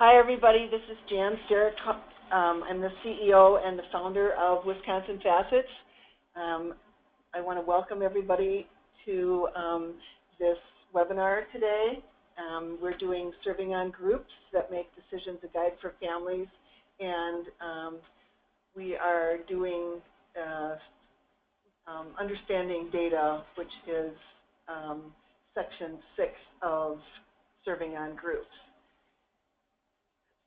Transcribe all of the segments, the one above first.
Hi, everybody. This is Jan Sterrick. I'm the CEO and the founder of Wisconsin Facets. I want to welcome everybody to this webinar today. We're doing Serving on Groups That Make Decisions, a Guide for Families, and we are doing Understanding Data, which is Section 6 of Serving on Groups.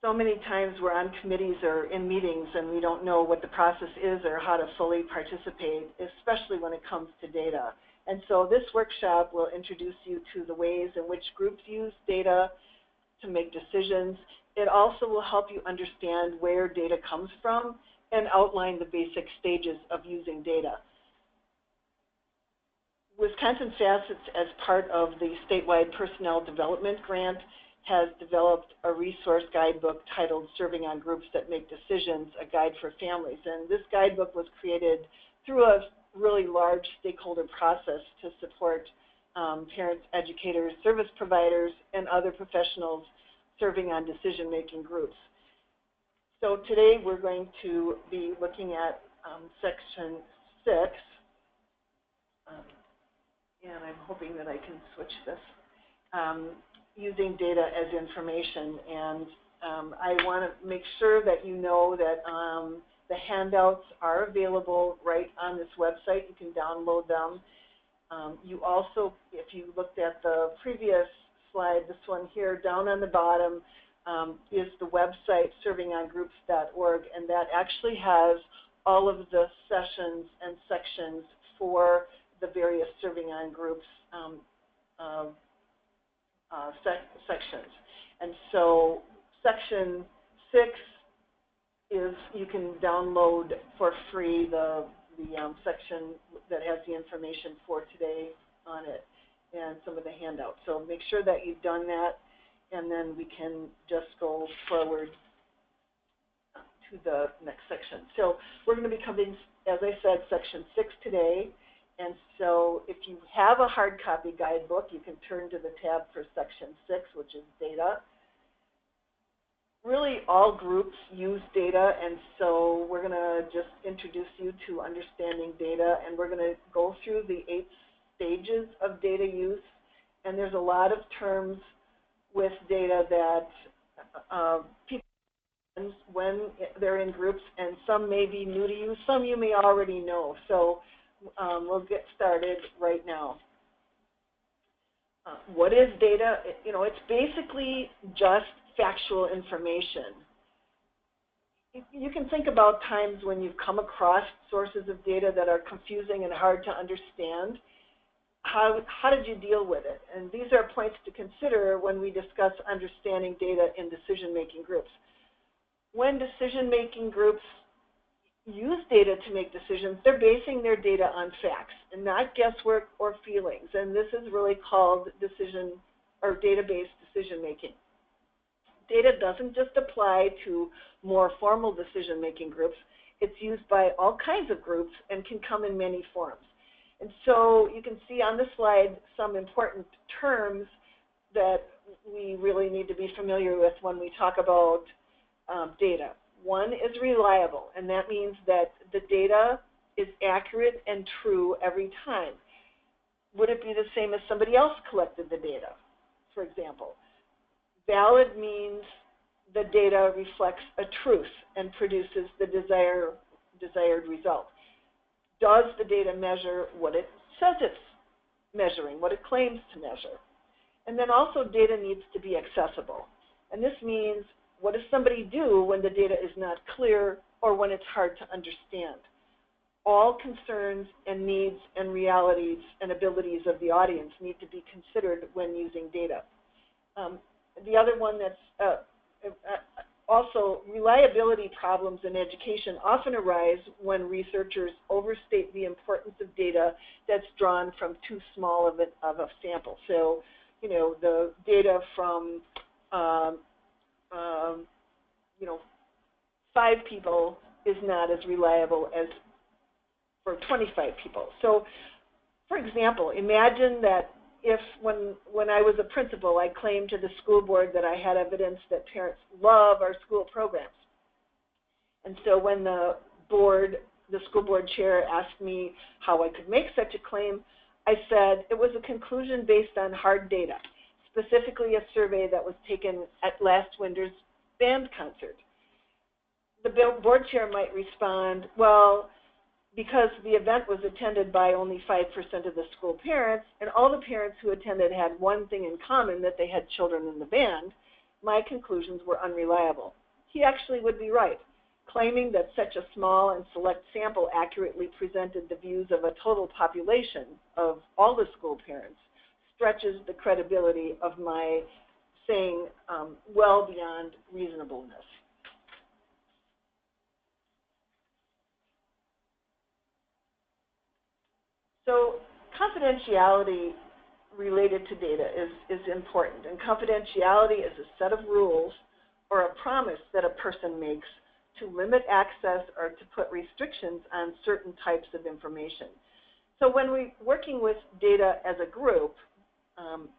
So many times we're on committees or in meetings and we don't know what the process is or how to fully participate, especially when it comes to data. And so this workshop will introduce you to the ways in which groups use data to make decisions. It also will help you understand where data comes from and outline the basic stages of using data. Wisconsin Facets, as part of the statewide personnel development grant, has developed a resource guidebook titled Serving on Groups That Make Decisions, a Guide for Families. And this guidebook was created through a really large stakeholder process to support parents, educators, service providers, and other professionals serving on decision-making groups. So today we're going to be looking at Section 6. And I'm hoping that I can switch this. Using data as information, and I want to make sure that you know that the handouts are available right on this website. You can download them. You also, if you looked at the previous slide, this one here, down on the bottom is the website servingongroups.org, and that actually has all of the sessions and sections for the various Serving on Groups sections. And so Section 6 is, you can download for free the section that has the information for today on it and some of the handouts. So make sure that you've done that, and then we can just go forward to the next section. So we're going to be covering, as I said, Section 6 today. And so if you have a hard copy guidebook, you can turn to the tab for Section 6, which is data. Really, all groups use data, and so we're going to just introduce you to understanding data, and we're going to go through the 8 stages of data use. And there's a lot of terms with data that people use when they're in groups, and some may be new to you, some you may already know. So we'll get started right now. What is data? You know, it's basically just factual information. You can think about times when you've come across sources of data that are confusing and hard to understand. How did you deal with it? And these are points to consider when we discuss understanding data in decision-making groups. When decision-making groups use data to make decisions, they're basing their data on facts and not guesswork or feelings. And this is really called decision or data-based decision-making. Data doesn't just apply to more formal decision-making groups. It's used by all kinds of groups and can come in many forms. And so you can see on this slide some important terms that we really need to be familiar with when we talk about data. One is reliable, and that means that the data is accurate and true every time. Would it be the same as somebody else collected the data, for example? Valid means the data reflects a truth and produces the desired result. Does the data measure what it says it's measuring, what it claims to measure? And then also data needs to be accessible. And this means, what does somebody do when the data is not clear or when it's hard to understand? All concerns and needs and realities and abilities of the audience need to be considered when using data. The other one that's also, reliability problems in education often arise when researchers overstate the importance of data that's drawn from too small of a sample. So, you know, the data from 5 people is not as reliable as for 25 people. So, for example, imagine that if when I was a principal, I claimed to the school board that I had evidence that parents love our school programs. And so when the school board chair asked me how I could make such a claim, I said it was a conclusion based on hard data, specifically a survey that was taken at last winter's band concert. The board chair might respond, well, because the event was attended by only 5% of the school parents, and all the parents who attended had one thing in common, that they had children in the band, my conclusions were unreliable. He actually would be right. Claiming that such a small and select sample accurately presented the views of a total population of all the school parents stretches the credibility of my saying well beyond reasonableness. So confidentiality related to data is important, and confidentiality is a set of rules or a promise that a person makes to limit access or to put restrictions on certain types of information. So when we're working with data as a group,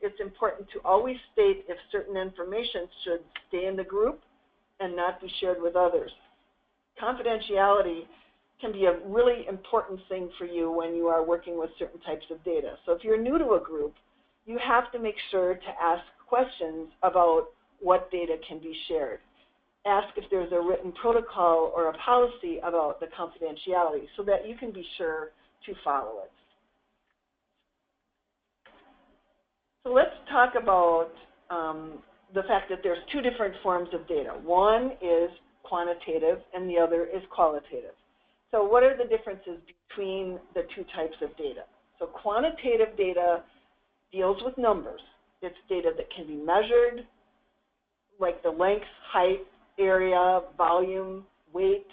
it's important to always state if certain information should stay in the group and not be shared with others. Confidentiality can be a really important thing for you when you are working with certain types of data. So if you're new to a group, you have to make sure to ask questions about what data can be shared. Ask if there's a written protocol or a policy about the confidentiality so that you can be sure to follow it. So let's talk about the fact that there's two different forms of data. One is quantitative and the other is qualitative. So what are the differences between the two types of data? So quantitative data deals with numbers. It's data that can be measured, like the length, height, area, volume, weight,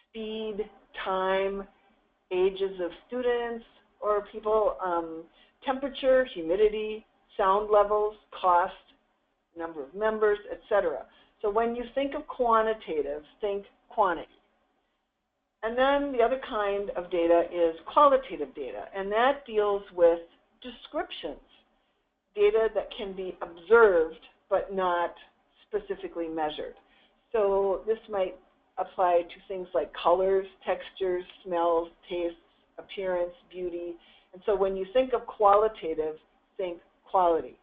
speed, time, ages of students or people, temperature, humidity, sound levels, cost, number of members, etc. So when you think of quantitative, think quantity. And then the other kind of data is qualitative data, and that deals with descriptions, data that can be observed but not specifically measured. So this might apply to things like colors, textures, smells, tastes, appearance, beauty. And so when you think of qualitative, think quality.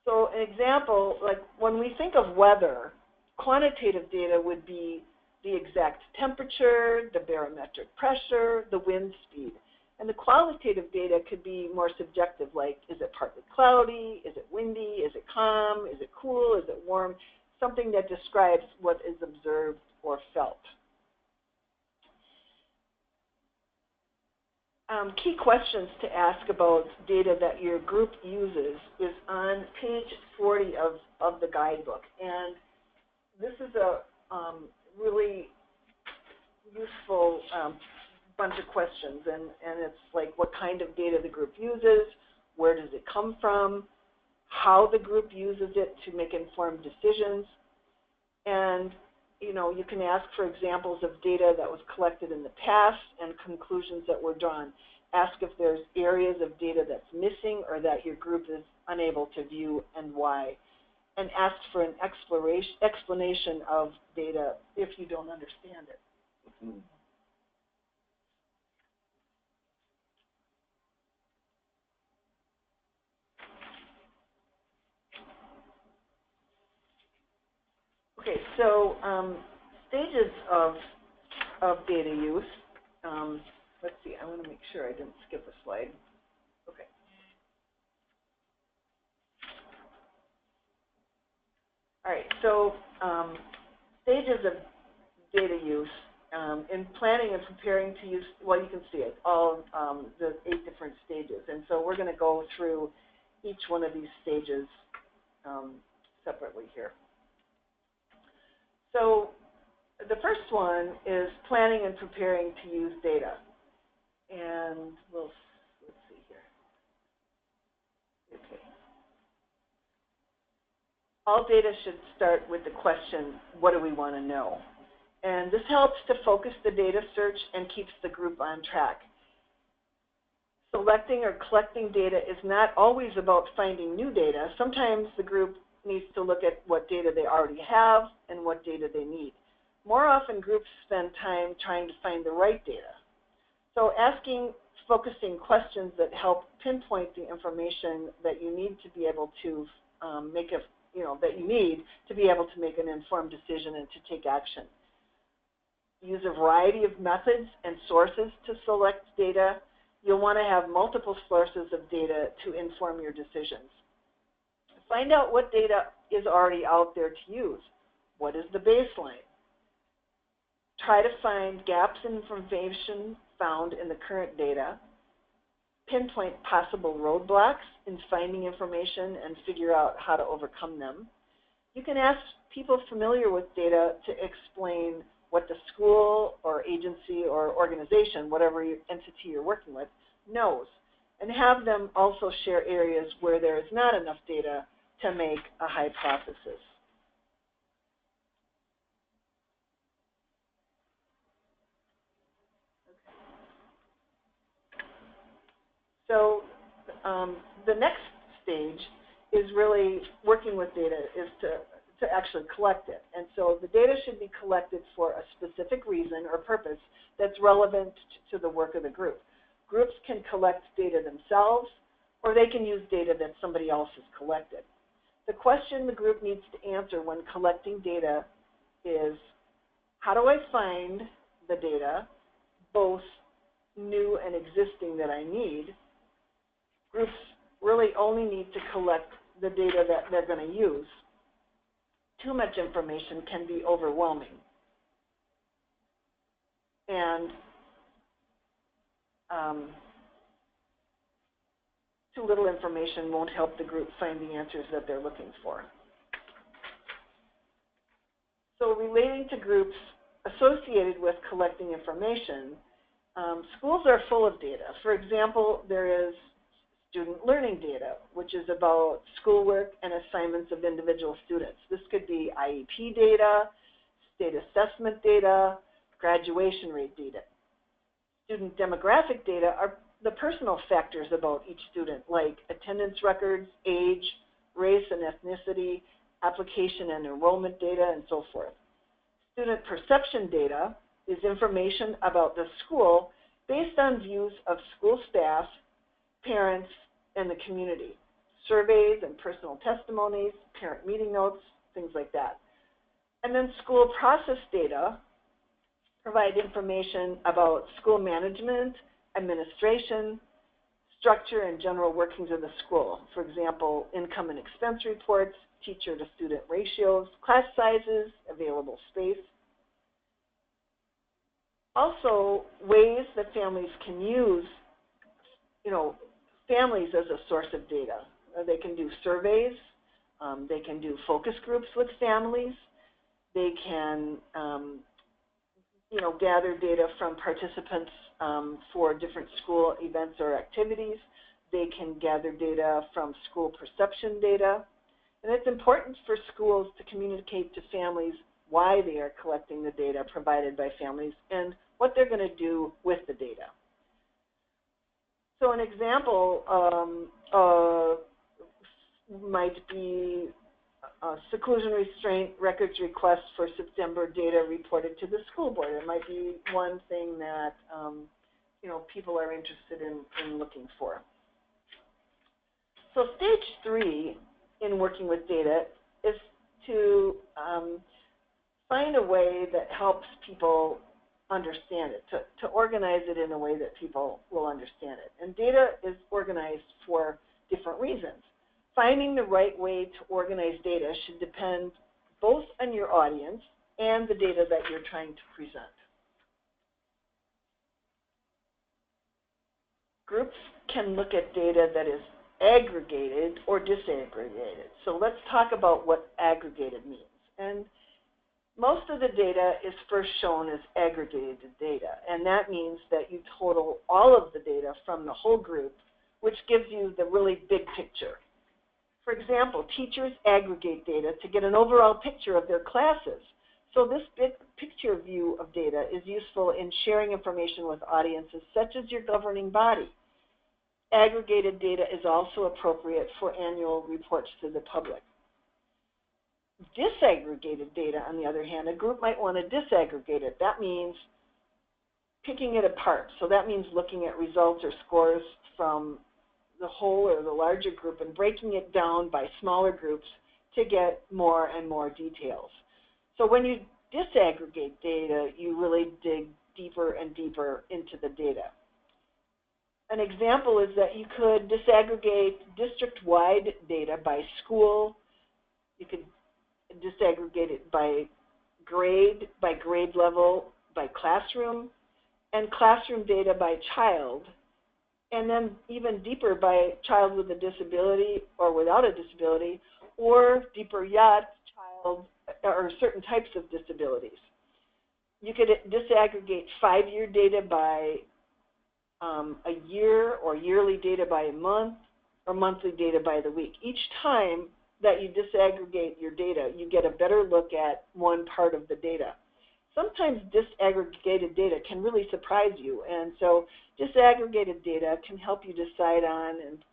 So an example, like when we think of weather, quantitative data would be the exact temperature, the barometric pressure, the wind speed. And the qualitative data could be more subjective, like is it partly cloudy, is it windy, is it calm, is it cool, is it warm, something that describes what is observed or felt. Key questions to ask about data that your group uses is on page 40 of the guidebook. And this is a really useful bunch of questions, and it's like what kind of data the group uses, where does it come from, how the group uses it to make informed decisions, and you can ask for examples of data that was collected in the past and conclusions that were drawn. Ask if there's areas of data that's missing or that your group is unable to view and why. And ask for an explanation of data if you don't understand it. Okay, so stages of data use. Let's see, I want to make sure I didn't skip a slide. Okay. All right, so stages of data use in planning and preparing to use, well, you can see it, all the 8 different stages. And so we're going to go through each one of these stages separately here. So the first one is planning and preparing to use data. And let's see here. Okay. All data should start with the question, what do we want to know? And this helps to focus the data search and keeps the group on track. Selecting or collecting data is not always about finding new data. Sometimes the group needs to look at what data they already have and what data they need. More often, groups spend time trying to find the right data. So focusing questions that help pinpoint the information that you need to be able to that you need to be able to make an informed decision and to take action. Use a variety of methods and sources to select data. You'll want to have multiple sources of data to inform your decisions. Find out what data is already out there to use. What is the baseline? Try to find gaps in information found in the current data. Pinpoint possible roadblocks in finding information and figure out how to overcome them. You can ask people familiar with data to explain what the school or agency or organization, whatever entity you're working with, knows, and have them also share areas where there is not enough data to make a hypothesis. So the next stage is really working with data, is to actually collect it. And so the data should be collected for a specific reason or purpose that's relevant to the work of the group. Groups can collect data themselves, or they can use data that somebody else has collected. The question the group needs to answer when collecting data is, how do I find the data, both new and existing, that I need? Groups really only need to collect the data that they're going to use. Too much information can be overwhelming. And too little information won't help the group find the answers that they're looking for. So relating to groups associated with collecting information, schools are full of data. For example, there is student learning data, which is about schoolwork and assignments of individual students. This could be IEP data, state assessment data, graduation rate data. Student demographic data are the personal factors about each student, like attendance records, age, race and ethnicity, application and enrollment data, and so forth. Student perception data is information about the school based on views of school staff, parents, and the community. Surveys and personal testimonies, parent meeting notes, things like that. And then school process data provide information about school management, administration, structure, and general workings of the school. For example, income and expense reports, teacher-to-student ratios, class sizes, available space. Also, ways that families can use, families as a source of data. They can do surveys. They can do focus groups with families. They can, gather data from participants for different school events or activities. They can gather data from school perception data. And it's important for schools to communicate to families why they are collecting the data provided by families and what they're going to do with the data. So an example might be seclusion restraint records request for September data reported to the school board. It might be one thing that people are interested in looking for. So stage 3 in working with data is to find a way that helps people understand it, to organize it in a way that people will understand it. And data is organized for different reasons. Finding the right way to organize data should depend both on your audience and the data that you're trying to present. Groups can look at data that is aggregated or disaggregated. So let's talk about what aggregated means. And most of the data is first shown as aggregated data, and that means that you total all of the data from the whole group, which gives you the really big picture. For example, teachers aggregate data to get an overall picture of their classes. So this big picture view of data is useful in sharing information with audiences such as your governing body. aggregated data is also appropriate for annual reports to the public. Disaggregated data, on the other hand, a group might want to disaggregate it. That means picking it apart. So that means looking at results or scores from the whole or the larger group and breaking it down by smaller groups to get more and more details. So when you disaggregate data, you really dig deeper and deeper into the data. An example is that you could disaggregate district-wide data by school. You could disaggregate it by grade level, by classroom, and classroom data by child, and then even deeper by child with a disability or without a disability, or deeper yet, child or certain types of disabilities. You could disaggregate 5-year data by a year, or yearly data by a month, or monthly data by the week. Each time that you disaggregate your data, you get a better look at one part of the data. Sometimes disaggregated data can really surprise you, and so disaggregated data can help you decide on and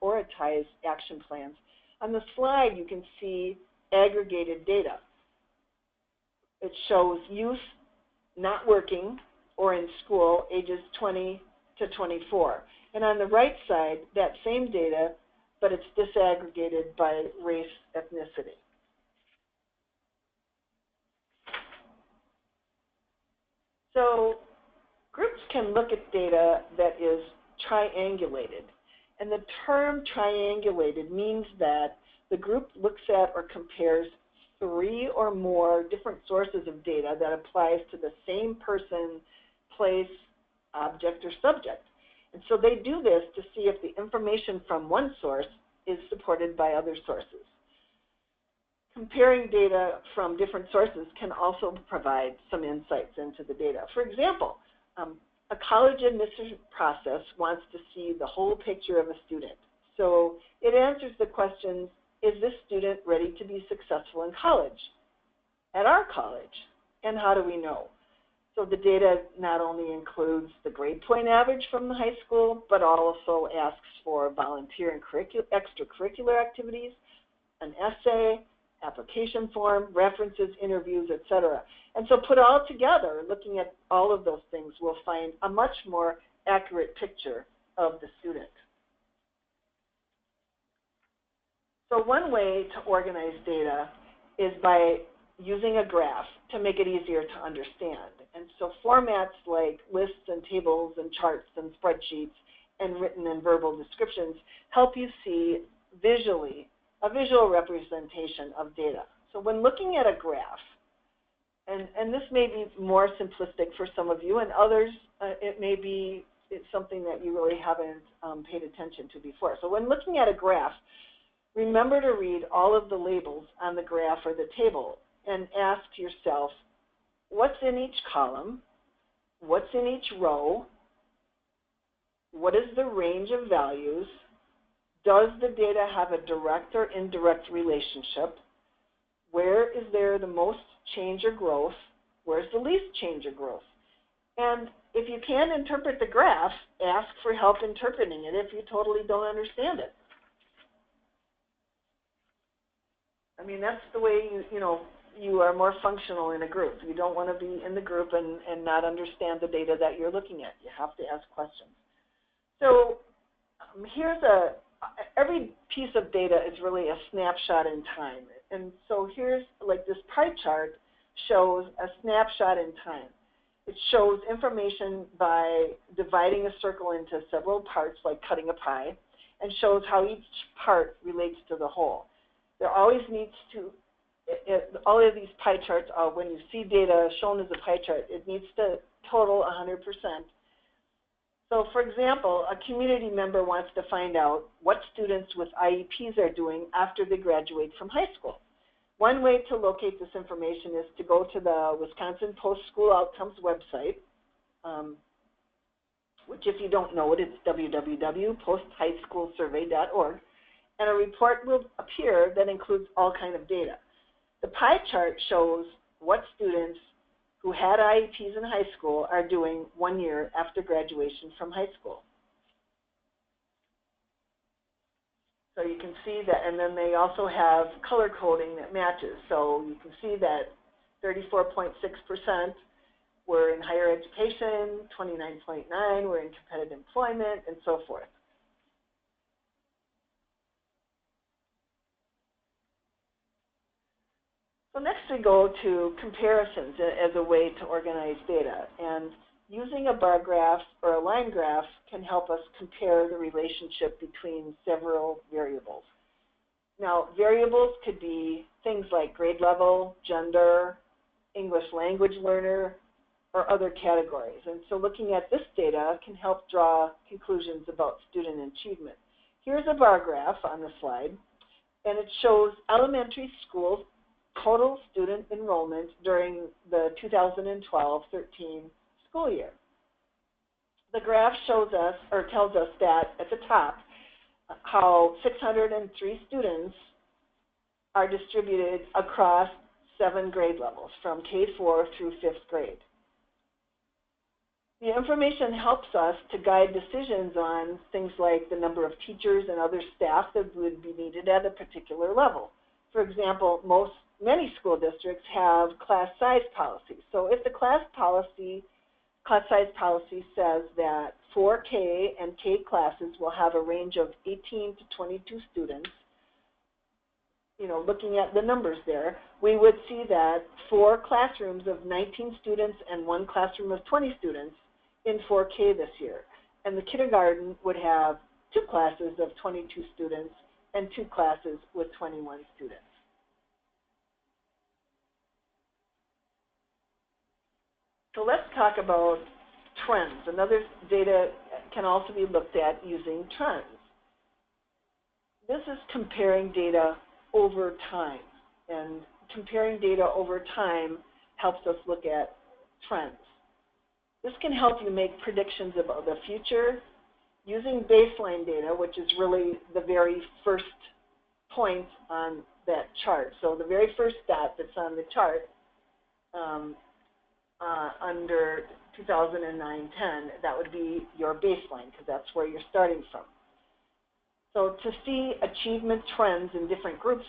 prioritize action plans. On the slide, you can see aggregated data. It shows youth not working or in school, ages 20 to 24. And on the right side, that same data, but it's disaggregated by race, ethnicity. So groups can look at data that is triangulated. And the term triangulated means that the group looks at or compares 3 or more different sources of data that applies to the same person, place, object, or subject. And so they do this to see if the information from one source is supported by other sources. Comparing data from different sources can also provide some insights into the data. For example, a college admission process wants to see the whole picture of a student. So it answers the questions, is this student ready to be successful in college? At our college, and how do we know? So the data not only includes the grade point average from the high school, but also asks for volunteer and extracurricular activities, an essay, application form, references, interviews, etc. And so put all together, looking at all of those things, we'll find a much more accurate picture of the student. So one way to organize data is by using a graph to make it easier to understand. And so formats like lists and tables and charts and spreadsheets and written and verbal descriptions help you see visually a visual representation of data. So when looking at a graph, and this may be more simplistic for some of you, and others it may be something that you really haven't paid attention to before. So when looking at a graph, remember to read all of the labels on the graph or the table and ask yourself, what's in each column? What's in each row? What is the range of values? Does the data have a direct or indirect relationship? Where is there the most change or growth? Where's the least change or growth? And if you can't interpret the graph, ask for help interpreting it if you totally don't understand it. I mean, that's the way you are more functional in a group. You don't want to be in the group and not understand the data that you're looking at. You have to ask questions. So every piece of data is really a snapshot in time. And so here's, like, this pie chart shows a snapshot in time. It shows information by dividing a circle into several parts, like cutting a pie, and shows how each part relates to the whole. There always needs to, all of these pie charts, when you see data shown as a pie chart, it needs to total 100%. So for example, a community member wants to find out what students with IEPs are doing after they graduate from high school. One way to locate this information is to go to the Wisconsin Post-School Outcomes website, which, if you don't know it, it's www.posthighschoolsurvey.org, and a report will appear that includes all kinds of data. The pie chart shows what students who had IEPs in high school are doing 1 year after graduation from high school. So you can see that, and then they also have color coding that matches. So you can see that 34.6% were in higher education, 29.9% were in competitive employment, and so forth. So next we go to comparisons as a way to organize data. And using a bar graph or a line graph can help us compare the relationship between several variables. Now, variables could be things like grade level, gender, English language learner, or other categories. And so looking at this data can help draw conclusions about student achievement. Here's a bar graph on the slide, and it shows elementary school total student enrollment during the 2012-13 school year. The graph shows us, or tells us that at the top, how 603 students are distributed across 7 grade levels, from K-4 through 5th grade. The information helps us to guide decisions on things like the number of teachers and other staff that would be needed at a particular level. For example, many school districts have class size policies. So if the class size policy says that 4K and K classes will have a range of 18 to 22 students, looking at the numbers there, we would see that 4 classrooms of 19 students and 1 classroom of 20 students in 4K this year. And the kindergarten would have 2 classes of 22 students and 2 classes with 21 students. So let's talk about trends. Another data can also be looked at using trends. This is comparing data over time, and comparing data over time helps us look at trends. This can help you make predictions about the future using baseline data, which is really the very first point on that chart. So the very first dot that's on the chart under 2009-10, that would be your baseline, because that's where you're starting from. So to see achievement trends in different groups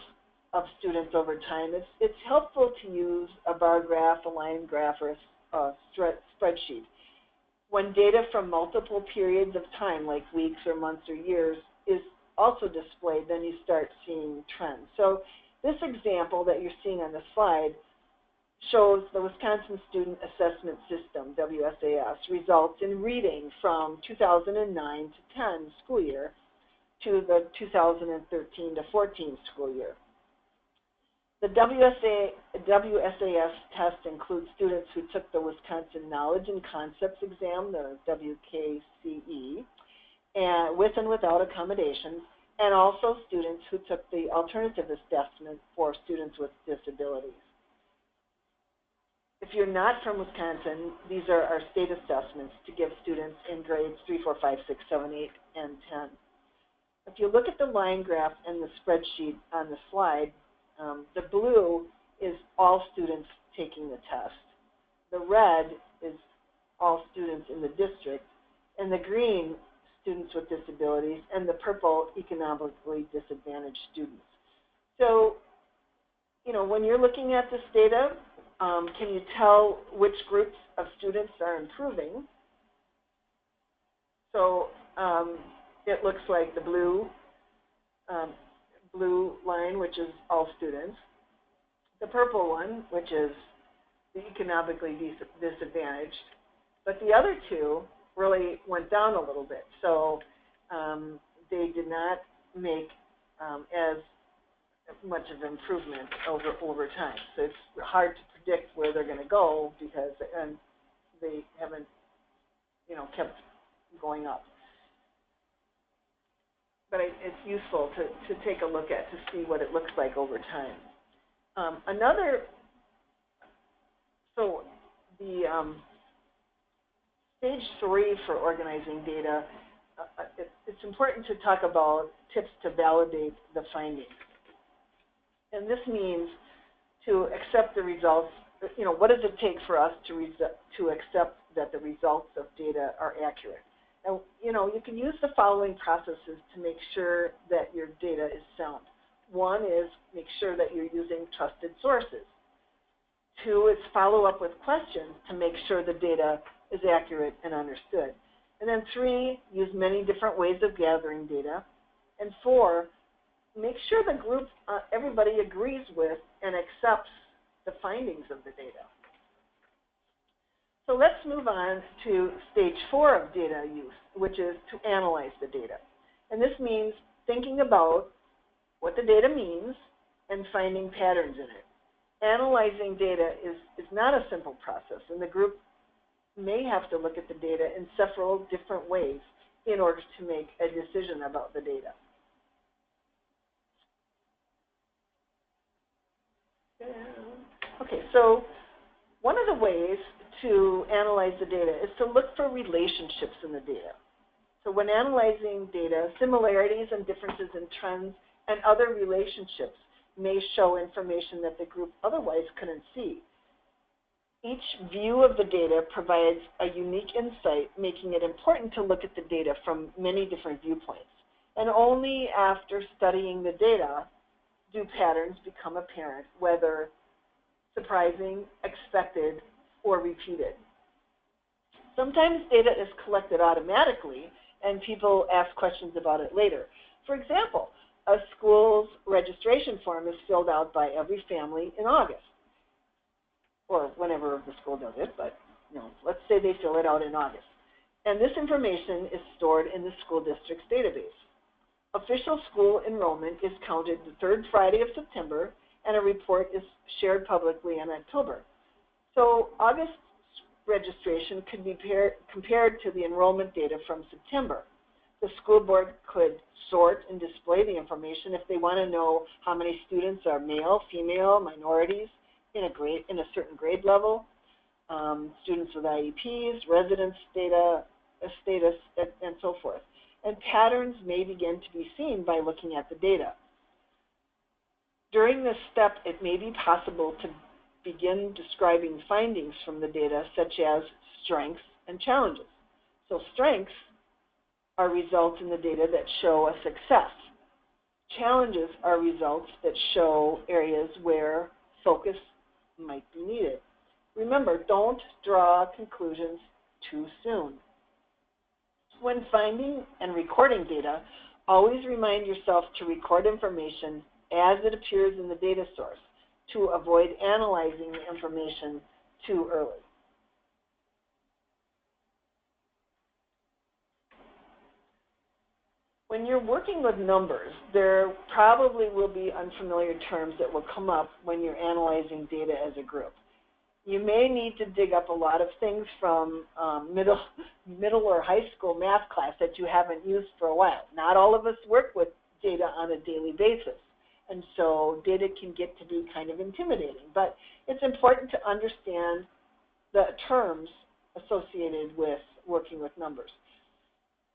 of students over time, it's helpful to use a bar graph, a line graph, or a spreadsheet. When data from multiple periods of time, like weeks or months or years, is also displayed, then you start seeing trends. So this example that you're seeing on the slide shows the Wisconsin Student Assessment System, WSAS, results in reading from 2009 to 10 school year to the 2013 to 14 school year. The WSAS test includes students who took the Wisconsin Knowledge and Concepts exam, the WKCE, and with and without accommodations, and also students who took the alternative assessment for students with disabilities. If you're not from Wisconsin, these are our state assessments to give students in grades 3, 4, 5, 6, 7, 8, and 10. If you look at the line graph and the spreadsheet on the slide, the blue is all students taking the test. The red is all students in the district, and the green, students with disabilities, and the purple, economically disadvantaged students. So, when you're looking at this data, can you tell which groups of students are improving? So it looks like the blue line, which is all students, the purple one, which is the economically disadvantaged, but the other two really went down a little bit. So they did not make as much of improvement over time. So it's hard to predict where they're going to go because they haven't, kept going up. But it's useful to take a look at to see what it looks like over time. Stage 3 for organizing data, it's important to talk about tips to validate the findings. And this means to accept the results. What does it take for us to accept that the results of data are accurate? And you can use the following processes to make sure that your data is sound. One is make sure that you're using trusted sources. Two is follow up with questions to make sure the data is accurate and understood. And then three, use many different ways of gathering data. And four, make sure the group everybody agrees with and accepts the findings of the data. So let's move on to stage 4 of data use, which is to analyze the data. And this means thinking about what the data means and finding patterns in it. Analyzing data is not a simple process, and the group may have to look at the data in several different ways in order to make a decision about the data. Okay, so one of the ways to analyze the data is to look for relationships in the data. So when analyzing data, similarities and differences in trends and other relationships may show information that the group otherwise couldn't see. Each view of the data provides a unique insight, making it important to look at the data from many different viewpoints. And only after studying the data do patterns become apparent, whether surprising, expected, or repeated. Sometimes data is collected automatically and people ask questions about it later. For example, a school's registration form is filled out by every family in August, or whenever the school does it, but let's say they fill it out in August. And this information is stored in the school district's database. Official school enrollment is counted the third Friday of September, and a report is shared publicly in October. So August registration could be compared to the enrollment data from September. The school board could sort and display the information if they want to know how many students are male, female, minorities in a certain grade level, students with IEPs, residence data, status, and so forth. And patterns may begin to be seen by looking at the data. During this step, it may be possible to begin describing findings from the data, such as strengths and challenges. So strengths are results in the data that show a success. Challenges are results that show areas where focus might be needed. Remember, don't draw conclusions too soon. When finding and recording data, always remind yourself to record information as it appears in the data source to avoid analyzing the information too early. When you're working with numbers, there probably will be unfamiliar terms that will come up when you're analyzing data as a group. You may need to dig up a lot of things from middle or high school math class that you haven't used for a while. Not all of us work with data on a daily basis, and so data can get to be kind of intimidating. But it's important to understand the terms associated with working with numbers.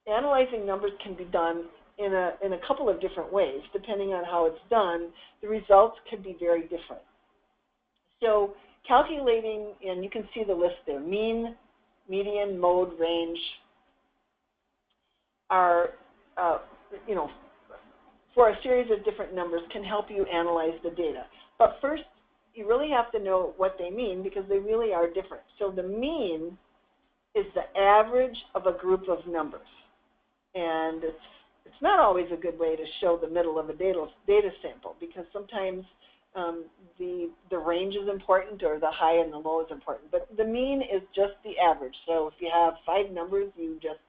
Analyzing numbers can be done in a couple of different ways. Depending on how it's done, the results can be very different. So calculating, and you can see the list there, mean, median, mode, range are, for a series of different numbers can help you analyze the data. But first, you really have to know what they mean because they really are different. So the mean is the average of a group of numbers. And it's not always a good way to show the middle of a data sample because sometimes the range is important or the high and the low is important. But the mean is just the average. So if you have 5 numbers, you just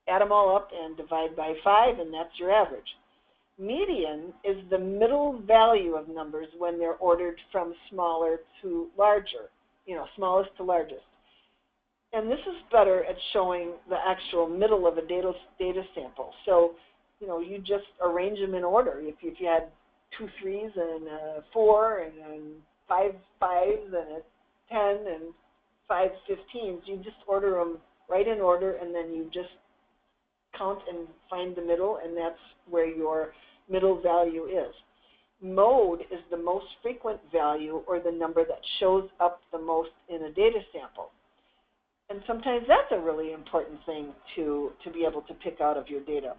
add them all up and divide by 5, and that's your average. Median is the middle value of numbers when they're ordered from smaller to larger, smallest to largest. And this is better at showing the actual middle of a data sample. So, you just arrange them in order. If you had 2 3s and a 4 and 5 5s and a 10 and 5 15s, you just order them right in order, and then you just count and find the middle, and that's where your middle value is. Mode is the most frequent value or the number that shows up the most in a data sample. And sometimes that's a really important thing to be able to pick out of your data.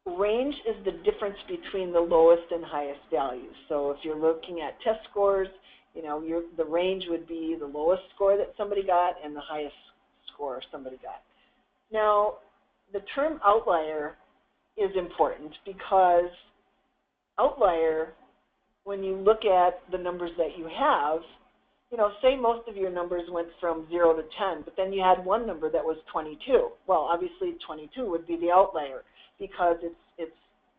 Range is the difference between the lowest and highest values. So if you're looking at test scores, you know, the range would be the lowest score that somebody got and the highest score somebody got. Now, the term outlier is important because outlier, when you look at the numbers that you have, you know, say most of your numbers went from 0 to 10, but then you had one number that was 22. Well, obviously 22 would be the outlier because it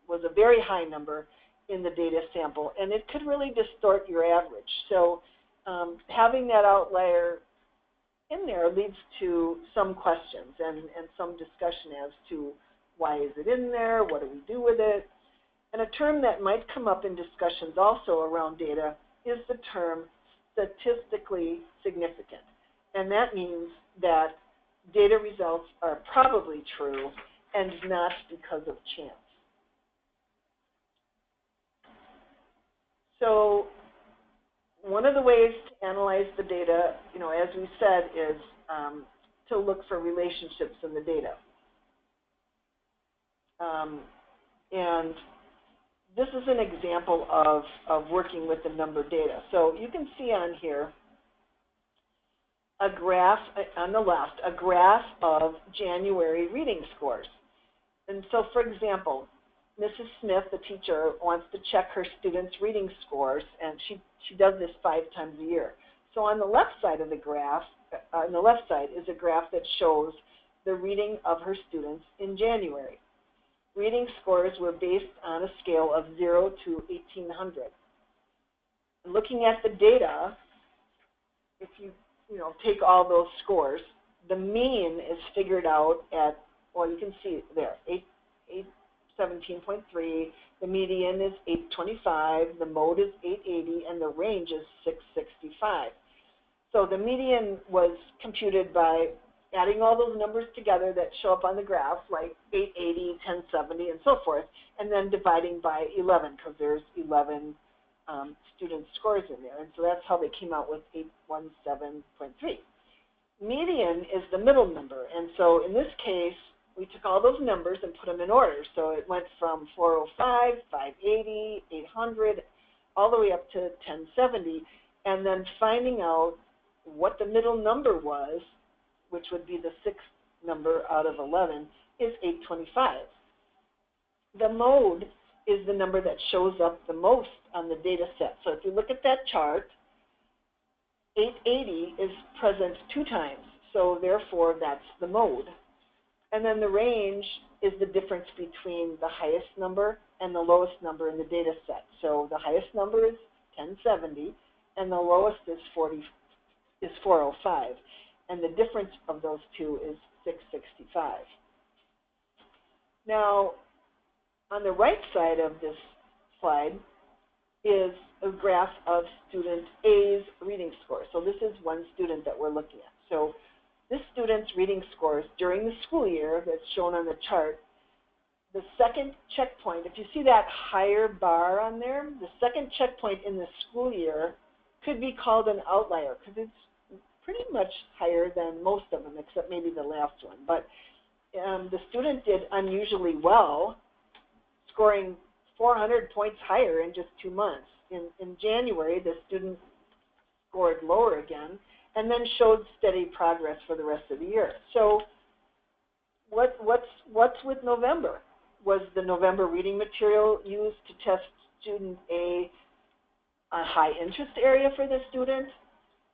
was a very high number in the data sample, and it could really distort your average. So having that outlier in there leads to some questions and some discussion as to why is it in there, what do we do with it. And a term that might come up in discussions also around data is the term statistically significant. And that means that data results are probably true and not because of chance. So one of the ways to analyze the data, you know, as we said, is to look for relationships in the data. And this is an example of working with the number data. So you can see on here a graph on the left, a graph of January reading scores. And so, for example, Mrs. Smith, the teacher, wants to check her students' reading scores, and she does this 5 times a year. So on the left side of the graph, on the left side is a graph that shows the reading of her students in January. Reading scores were based on a scale of 0 to 1800. And looking at the data, if you take all those scores, the mean is figured out at, well, you can see it there, 817.3, the median is 825, the mode is 880, and the range is 665. So the median was computed by adding all those numbers together that show up on the graph, like 880, 1070, and so forth, and then dividing by 11, because there's 11 student scores in there. And so that's how they came out with 817.3. Median is the middle number. And so in this case, we took all those numbers and put them in order. So it went from 405, 580, 800, all the way up to 1070, and then finding out what the middle number was, which would be the 6th number out of 11, is 825. The mode is the number that shows up the most on the data set. So if you look at that chart, 880 is present 2 times, so therefore that's the mode. And then the range is the difference between the highest number and the lowest number in the data set. So the highest number is 1070, and the lowest is 405. And the difference of those two is 665. Now, on the right side of this slide is a graph of student A's reading score. So this is one student that we're looking at. So this student's reading scores during the school year that's shown on the chart, the second checkpoint, if you see that higher bar on there, the second checkpoint in the school year could be called an outlier because it's pretty much higher than most of them, except maybe the last one. But the student did unusually well, scoring 400 points higher in just 2 months. In January, the student scored lower again, and then showed steady progress for the rest of the year. So what's with November? Was the November reading material used to test student A high interest area for the student,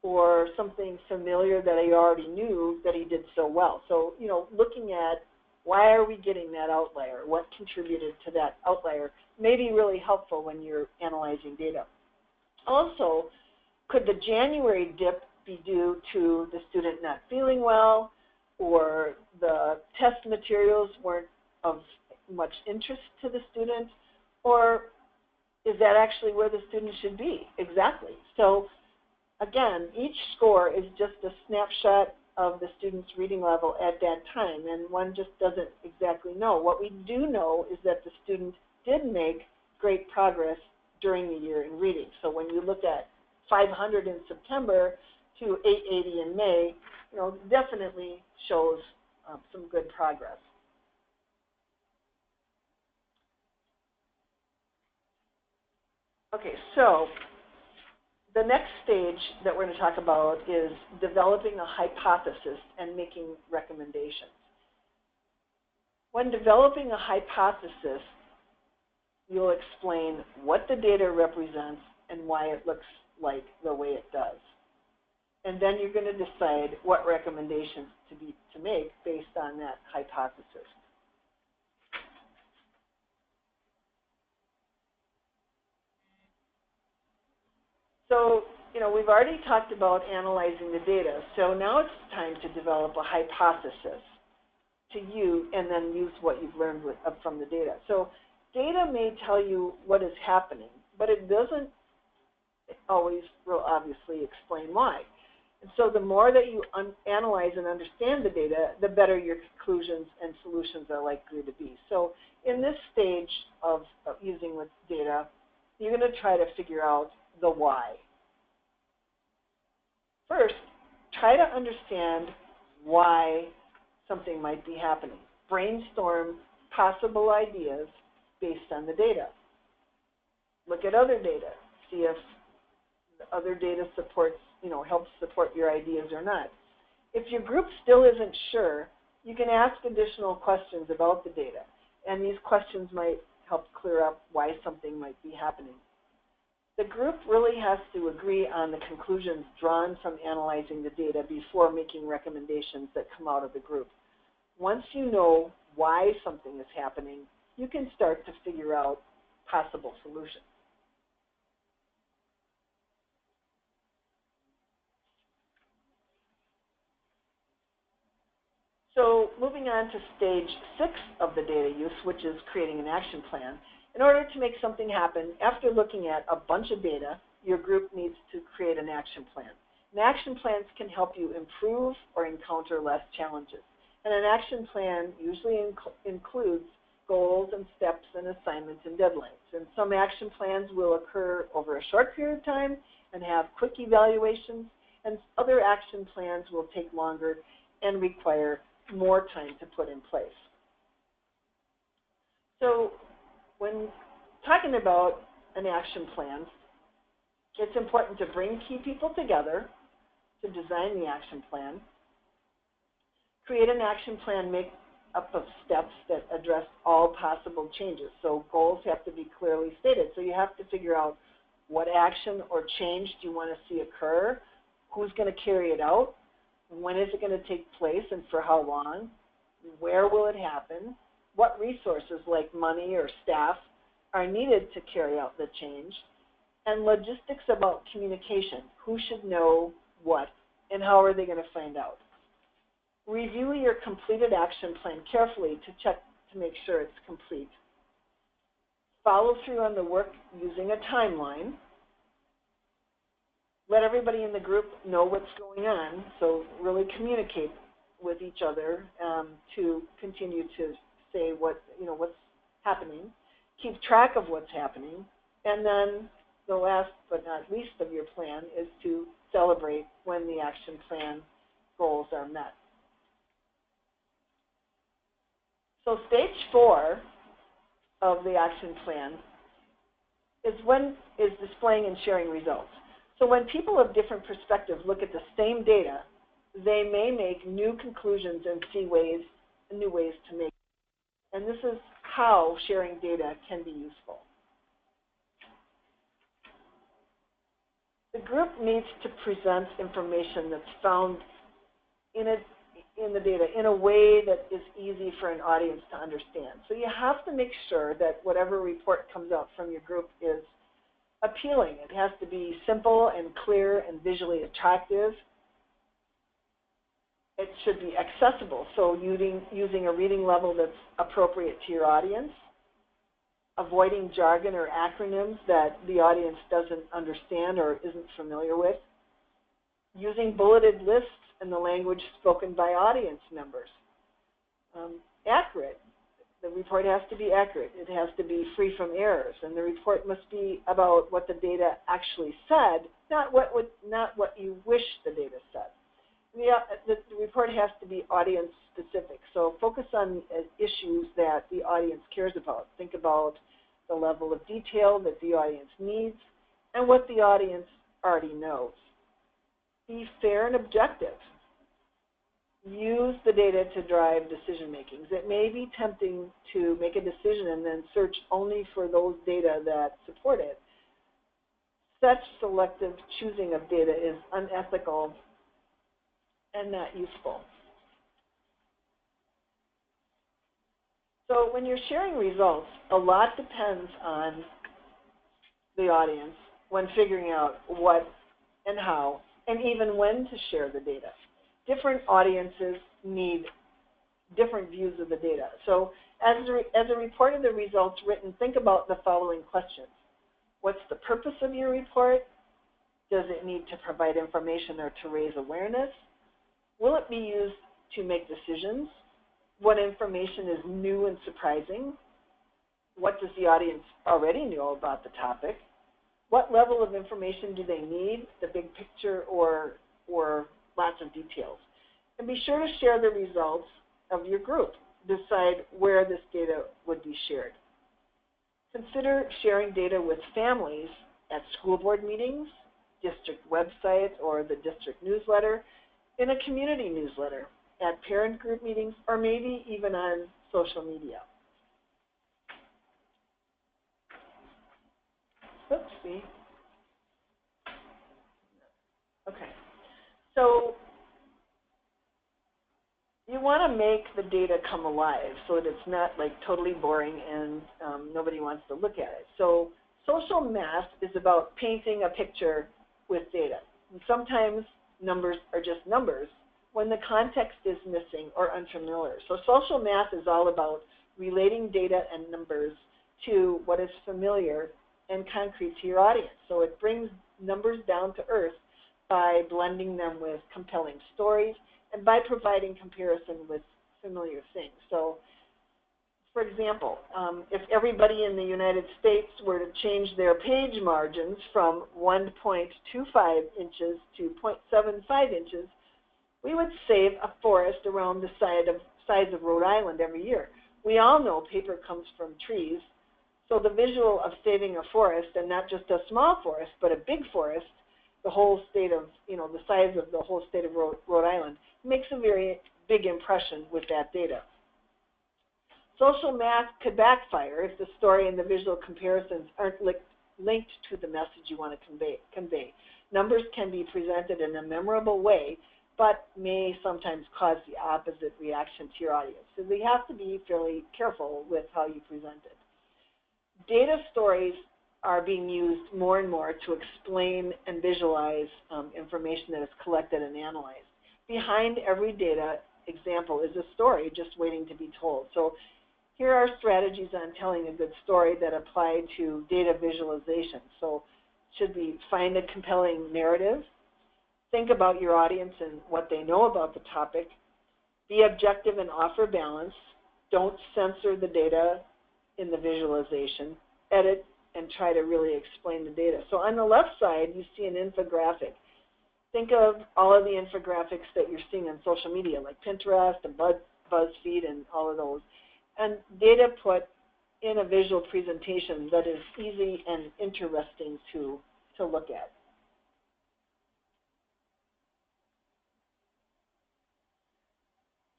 or something familiar that I already knew that he did so well? So, looking at why are we getting that outlier? What contributed to that outlier may be really helpful when you're analyzing data. Also, could the January dip be due to the student not feeling well, or the test materials weren't of much interest to the student, or is that actually where the student should be? Exactly. So again, each score is just a snapshot of the student's reading level at that time, and one just doesn't exactly know. What we do know is that the student did make great progress during the year in reading. So when you look at 500 in September, to 880 in May, definitely shows some good progress. Okay, so the next stage that we're going to talk about is developing a hypothesis and making recommendations. When developing a hypothesis, you'll explain what the data represents and why it looks like the way it does. And then you're going to decide what recommendations to make based on that hypothesis. So, we've already talked about analyzing the data. So now it's time to develop a hypothesis to you and then use what you've learned from the data. So data may tell you what is happening, but it doesn't always real obviously explain why. And so the more that you analyze and understand the data, the better your conclusions and solutions are likely to be. So in this stage of using with data, you're going to try to figure out the why. First, try to understand why something might be happening. Brainstorm possible ideas based on the data. Look at other data. See if the other data supports, helps support your ideas or not. If your group still isn't sure, you can ask additional questions about the data. And these questions might help clear up why something might be happening. The group really has to agree on the conclusions drawn from analyzing the data before making recommendations that come out of the group. Once you know why something is happening, you can start to figure out possible solutions. So moving on to stage 6 of the data use, which is creating an action plan. In order to make something happen, after looking at a bunch of data, your group needs to create an action plan. And action plans can help you improve or encounter less challenges. And an action plan usually includes goals and steps and assignments and deadlines. And some action plans will occur over a short period of time and have quick evaluations, and other action plans will take longer and require more time to put in place. So when talking about an action plan, it's important to bring key people together to design the action plan, create an action plan made up of steps that address all possible changes. So goals have to be clearly stated. So you have to figure out what action or change do you want to see occur, who's going to carry it out, when is it going to take place and for how long, where will it happen, what resources like money or staff are needed to carry out the change, and logistics about communication. Who should know what and how are they going to find out? Review your completed action plan carefully to check to make sure it's complete. Follow through on the work using a timeline. Let everybody in the group know what's going on, so really communicate with each other to continue to say what's happening. Keep track of what's happening, and then the last but not least of your plan is to celebrate when the action plan goals are met. So stage 4 of the action plan is displaying and sharing results. So when people of different perspectives look at the same data, they may make new conclusions and see new ways to make it. And this is how sharing data can be useful. The group needs to present information that's found in the data in a way that is easy for an audience to understand. So you have to make sure that whatever report comes out from your group is appealing. It has to be simple and clear and visually attractive. It should be accessible, so using a reading level that's appropriate to your audience, avoiding jargon or acronyms that the audience doesn't understand or isn't familiar with, using bulleted lists in the language spoken by audience members. Accurate. The report has to be accurate. It has to be free from errors, and the report must be about what the data actually said, not what you wish the data said. The report has to be audience specific, so focus on issues that the audience cares about. Think about the level of detail that the audience needs and what the audience already knows. Be fair and objective. Use the data to drive decision makings. It may be tempting to make a decision and then search only for those data that support it. Such selective choosing of data is unethical and not useful. So when you're sharing results, a lot depends on the audience when figuring out what and how and even when to share the data. Different audiences need different views of the data. So as a report of the results written, think about the following questions. What's the purpose of your report? Does it need to provide information or to raise awareness? Will it be used to make decisions? What information is new and surprising? What does the audience already know about the topic? What level of information do they need, the big picture or lots of details? And be sure to share the results of your group. Decide where this data would be shared. Consider sharing data with families at school board meetings, district websites or the district newsletter, in a community newsletter, at parent group meetings, or maybe even on social media. Oopsie. Okay. So you want to make the data come alive so that it's not like totally boring and nobody wants to look at it. So social math is about painting a picture with data. And sometimes numbers are just numbers when the context is missing or unfamiliar. So social math is all about relating data and numbers to what is familiar and concrete to your audience. So it brings numbers down to earth by blending them with compelling stories and by providing comparison with familiar things. So, for example, if everybody in the United States were to change their page margins from 1.25 inches to 0.75 inches, we would save a forest around the size of Rhode Island every year. We all know paper comes from trees, so the visual of saving a forest, and not just a small forest, but a big forest, the whole state of, the size of the whole state of Rhode Island, makes a very big impression with that data. Social math could backfire if the story and the visual comparisons aren't linked to the message you want to convey. Numbers can be presented in a memorable way, but may sometimes cause the opposite reaction to your audience. So you have to be fairly careful with how you present it. Data stories are being used more and more to explain and visualize information that is collected and analyzed. Behind every data example is a story just waiting to be told. So here are strategies on telling a good story that apply to data visualization. So should we find a compelling narrative? Think about your audience and what they know about the topic. Be objective and offer balance. Don't censor the data in the visualization. Edit and try to really explain the data. So on the left side, you see an infographic. Think of all of the infographics that you're seeing on social media, like Pinterest and BuzzFeed and all of those. And data put in a visual presentation that is easy and interesting to look at.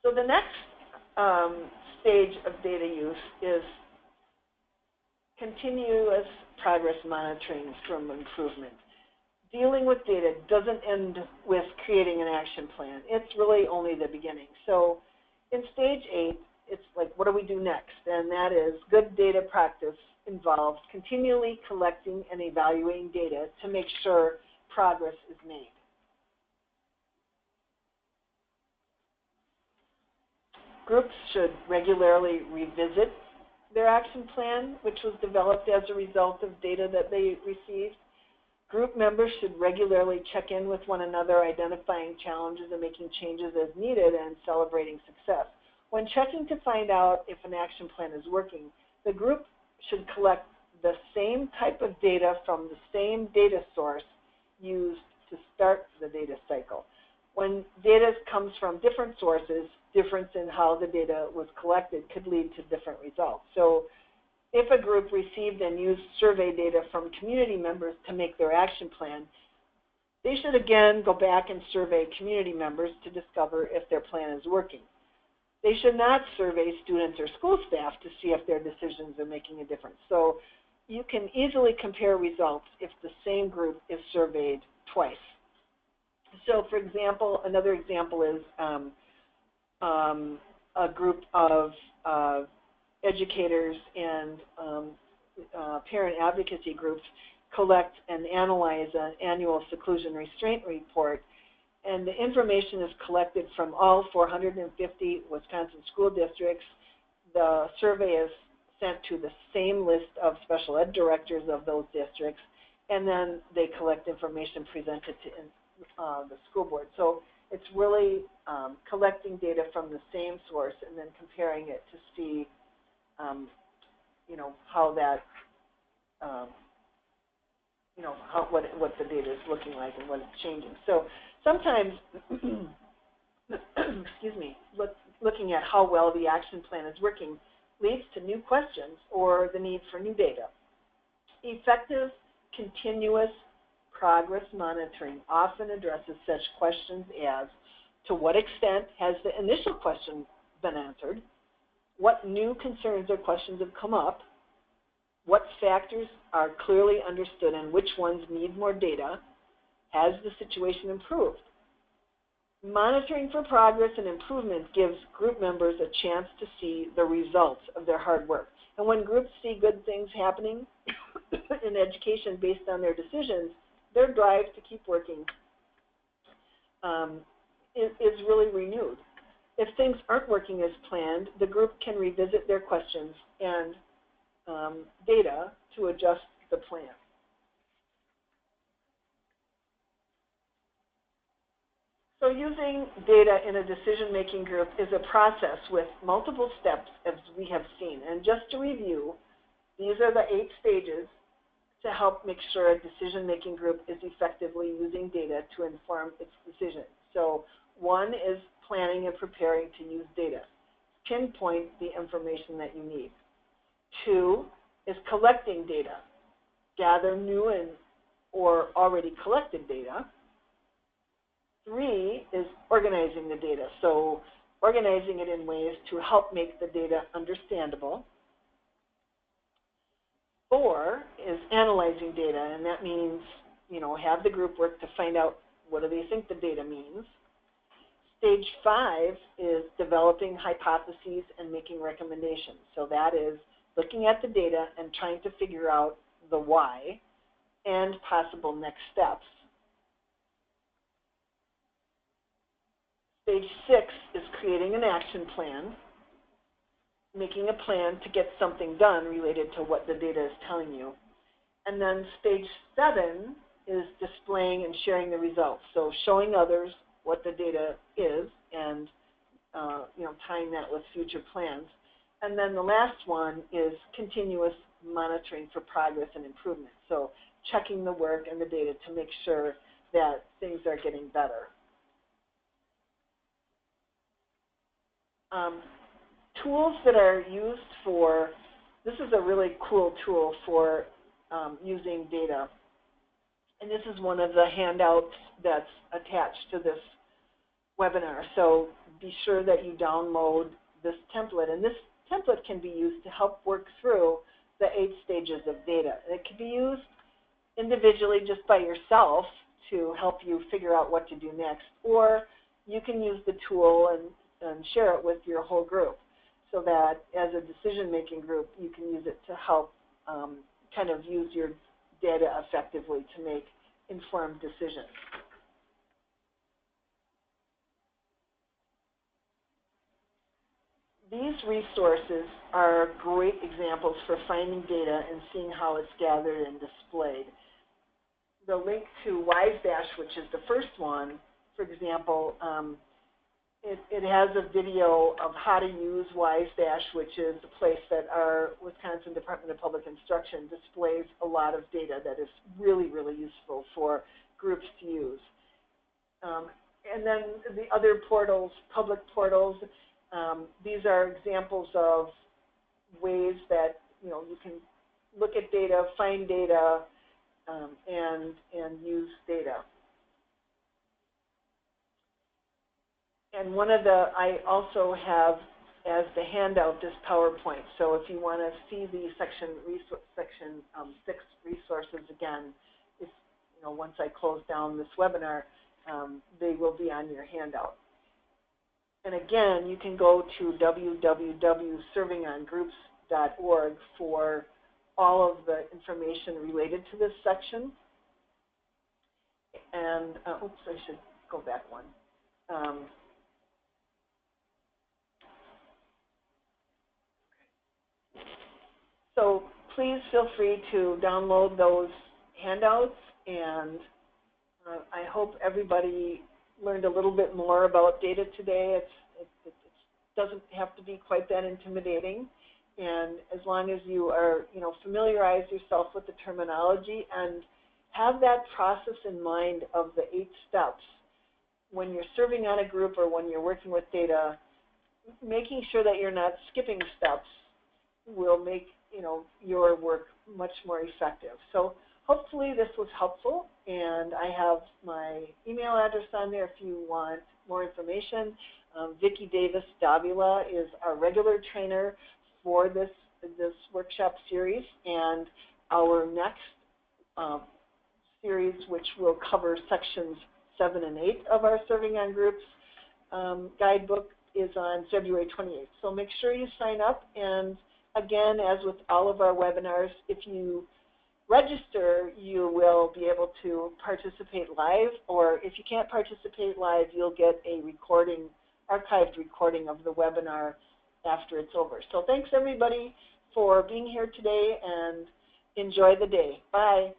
So the next stage of data use is continuous progress monitoring from improvement. Dealing with data doesn't end with creating an action plan. It's really only the beginning. So in stage 8, it's like, what do we do next? And that is good data practice involves continually collecting and evaluating data to make sure progress is made. Groups should regularly revisit their action plan, which was developed as a result of data that they received. Group members should regularly check in with one another, identifying challenges and making changes as needed and celebrating success. when checking to find out if an action plan is working, the group should collect the same type of data from the same data source used to start the data cycle. When data comes from different sources, difference in how the data was collected could lead to different results. So if a group received and used survey data from community members to make their action plan, they should again go back and survey community members to discover if their plan is working. They should not survey students or school staff to see if their decisions are making a difference. So you can easily compare results if the same group is surveyed twice. So for example, another example is a group of educators and parent advocacy groups collect and analyze an annual seclusion restraint report, and the information is collected from all 450 Wisconsin school districts. The survey is sent to the same list of special ed directors of those districts, and then they collect information presented to the school board. So it's really collecting data from the same source and then comparing it to see, how that, what the data is looking like and what it's changing. So sometimes, excuse me, looking at how well the action plan is working leads to new questions or the need for new data. Effective, continuous progress monitoring often addresses such questions as, to what extent has the initial question been answered? What new concerns or questions have come up? What factors are clearly understood and which ones need more data? Has the situation improved? Monitoring for progress and improvement gives group members a chance to see the results of their hard work. And when groups see good things happening in education based on their decisions, their drive to keep working is really renewed. If things aren't working as planned, the group can revisit their questions and data to adjust the plan. So using data in a decision-making group is a process with multiple steps, as we have seen. And just to review, these are the 8 stages to help make sure a decision-making group is effectively using data to inform its decisions. So 1 is planning and preparing to use data. Pinpoint the information that you need. 2 is collecting data. Gather new and or already collected data. 3 is organizing the data. So organizing it in ways to help make the data understandable. 4 is analyzing data, and that means, have the group work to find out what do they think the data means. Stage 5 is developing hypotheses and making recommendations. So that is looking at the data and trying to figure out the why and possible next steps. Stage 6 is creating an action plan, making a plan to get something done related to what the data is telling you. And then stage 7 is displaying and sharing the results. So showing others what the data is and tying that with future plans. And then the last one is continuous monitoring for progress and improvement. So checking the work and the data to make sure that things are getting better. Tools that are used for, this is a really cool tool for using data. And this is one of the handouts that's attached to this webinar. So be sure that you download this template. And this template can be used to help work through the 8 stages of data. It can be used individually just by yourself to help you figure out what to do next. Or you can use the tool and share it with your whole group so that as a decision-making group, you can use it to help kind of use your data effectively to make informed decisions. These resources are great examples for finding data and seeing how it's gathered and displayed. The link to WiseDash, which is the first one, for example, it has a video of how to use WiseDash, which is a place that our Wisconsin Department of Public Instruction displays a lot of data that is really, really useful for groups to use. And then the other portals, public portals, these are examples of ways that you can look at data, find data, and use data. And one of the, I also have as the handout this PowerPoint. So if you want to see the section 6 resources again, if once I close down this webinar, they will be on your handout. And again, you can go to www.servingongroups.org for all of the information related to this section. And oops, I should go back one. So please feel free to download those handouts, and I hope everybody learned a little bit more about data today. It doesn't have to be quite that intimidating, and as long as you are, familiarize yourself with the terminology and have that process in mind of the 8 steps when you're serving on a group or when you're working with data, making sure that you're not skipping steps will make your work much more effective. So hopefully this was helpful, and I have my email address on there if you want more information. Vicki Davis Davila is our regular trainer for this workshop series, and our next series, which will cover sections 7 and 8 of our Serving on Groups guidebook, is on February 28th. So make sure you sign up, and again, as with all of our webinars, if you register, you will be able to participate live, or if you can't participate live, you'll get a recording, archived recording of the webinar after it's over. So thanks everybody for being here today, and enjoy the day. Bye.